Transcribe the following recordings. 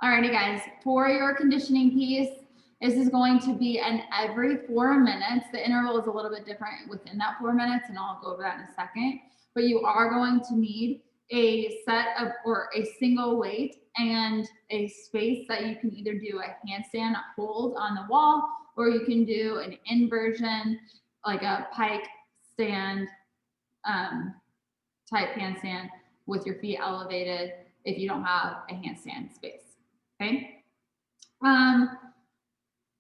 Alrighty guys, for your conditioning piece, this is going to be an every 4 minutes. The interval is a little bit different within that 4 minutes, and I'll go over that in a second. But you are going to need a set of, or a single weight and a space that you can either do a handstand hold on the wall, or you can do an inversion, like a pike stand type handstand with your feet elevated if you don't have a handstand space. Okay.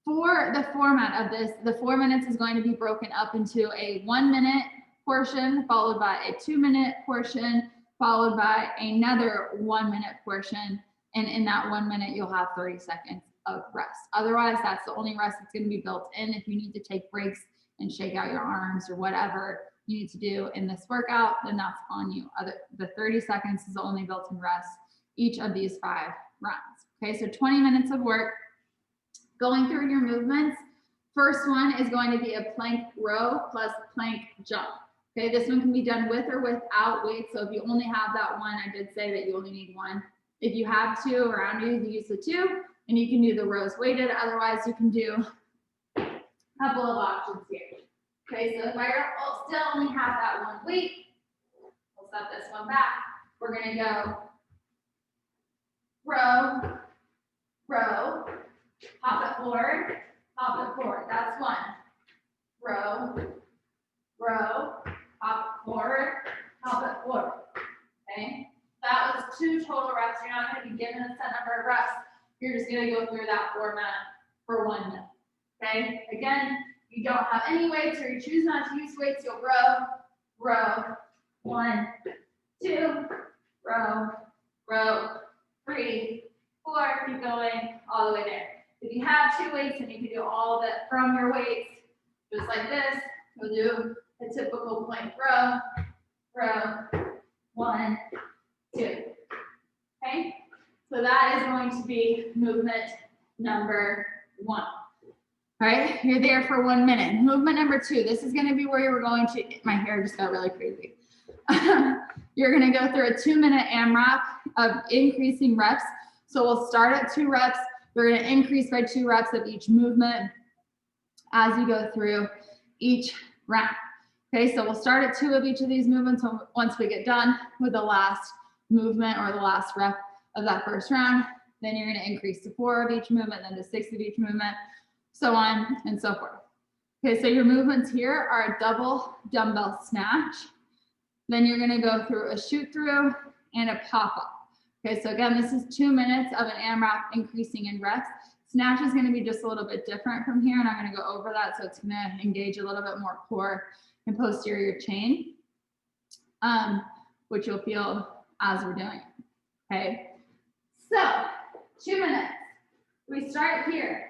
For the format of this, the 4 minutes is going to be broken up into a 1 minute portion, followed by a 2 minute portion, followed by another 1 minute portion. And in that 1 minute, you'll have 30 seconds of rest. Otherwise, that's the only rest that's going to be built in. If you need to take breaks and shake out your arms or whatever you need to do in this workout, then that's on you. The 30 seconds is the only built-in rest each of these 5 rounds. Okay, so 20 minutes of work. Going through your movements, first one is going to be a plank row plus plank jump. Okay, this one can be done with or without weight. So if you only have that one, I did say that you only need one. If you have 2 around you, you use the 2, and you can do the rows weighted. Otherwise, you can do a couple of options here. Okay, so if I still only have that one weight, we'll set this one back. We're gonna go row, row, hop it forward, that's 1. Row, row, hop it forward, okay? That was 2 total reps. You're not gonna be given a set number of reps. You're just gonna go through that format for 1 minute, okay? Again, you don't have any weights or you choose not to use weights, you'll row, row, 1, 2, row, row, 3, 4, keep going all the way there. If you have 2 weights, then you can do all of it from your weights, just like this. You'll do a typical plank row, row, 1, 2. Okay, so that is going to be movement number 1. All right, you're there for 1 minute. Movement number 2, this is going to be where you're going to, my hair just got really crazy. You're going to go through a 2-minute AMRAP of increasing reps. So we'll start at 2 reps. We're going to increase by 2 reps of each movement as you go through each round. Okay, so we'll start at 2 of each of these movements. Once we get done with the last movement or the last rep of that first round, then you're going to increase to 4 of each movement, then to 6 of each movement, so on and so forth. Okay, so your movements here are a double dumbbell snatch. Then you're going to go through a shoot through and a pop up. Okay, so again, this is 2 minutes of an AMRAP increasing in reps. Snatch is going to be just a little bit different from here, and I'm going to go over that. So it's going to engage a little bit more core and posterior chain, which you'll feel as we're doing it. Okay, so 2 minutes. We start here.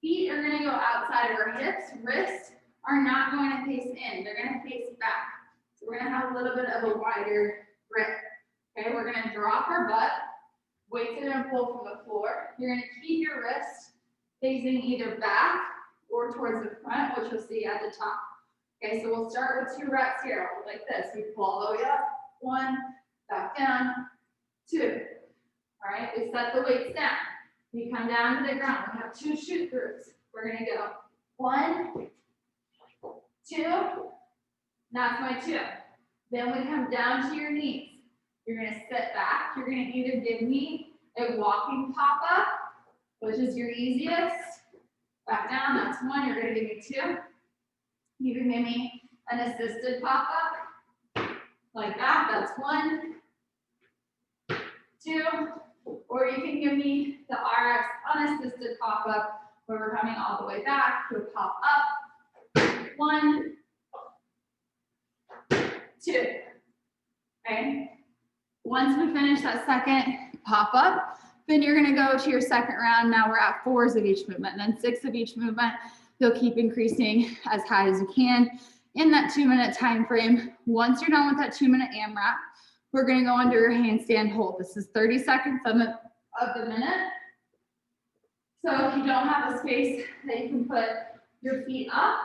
Feet are going to go outside of our hips. Wrists are not going to face in. They're going to face back. So we're going to have a little bit of a wider grip. Okay, we're going to drop our butt. Weights are going to pull from the floor. You're going to keep your wrist facing either back or towards the front, which you'll see at the top. Okay, so we'll start with 2 reps here, like this. We pull all the way up, 1, back down, 2. All right, we set the weights down. We come down to the ground. We have 2 shoot throughs. We're going to go 1, 2. That's my 2. Then we come down to your knees. You're going to sit back. You're going to either give me a walking pop-up, which is your easiest. Back down, that's 1. You're going to give me 2. You can give me an assisted pop-up, like that. That's 1, 2. Or you can give me the RX unassisted pop-up, where we're coming all the way back to a pop-up. 1, 2. Okay. Once we finish that second pop-up, then you're going to go to your second round. Now we're at 4s of each movement, and then 6 of each movement. You'll keep increasing as high as you can in that 2-minute time frame. Once you're done with that 2-minute AMRAP, we're going to go under your handstand hold. This is 30 seconds of the minute. So if you don't have a space that you can put your feet up,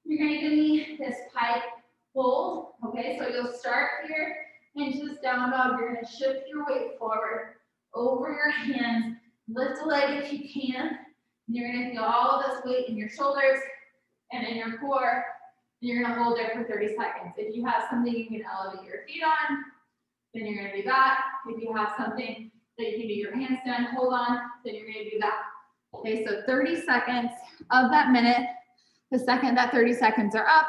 you're going to give me this pike hold. Okay, so you'll start here into this down dog. You're going to shift your weight forward over your hands Lift a leg if you can. You're gonna feel all of this weight in your shoulders and in your core. And you're gonna hold there for 30 seconds. If you have something you can elevate your feet on, then you're gonna do that. If you have something that you can do your handstand hold on, then you're gonna do that. Okay, so 30 seconds of that minute. The second that 30 seconds are up,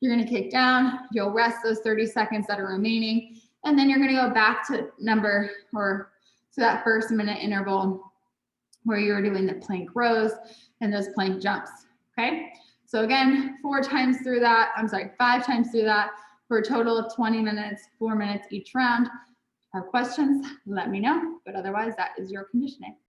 you're gonna kick down. You'll rest those 30 seconds that are remaining. And then you're gonna go back to that first minute interval where you're doing the plank rows and those plank jumps, okay? So again, 5 times through that for a total of 20 minutes, 4 minutes each round. If you have questions, let me know, but otherwise that is your conditioning.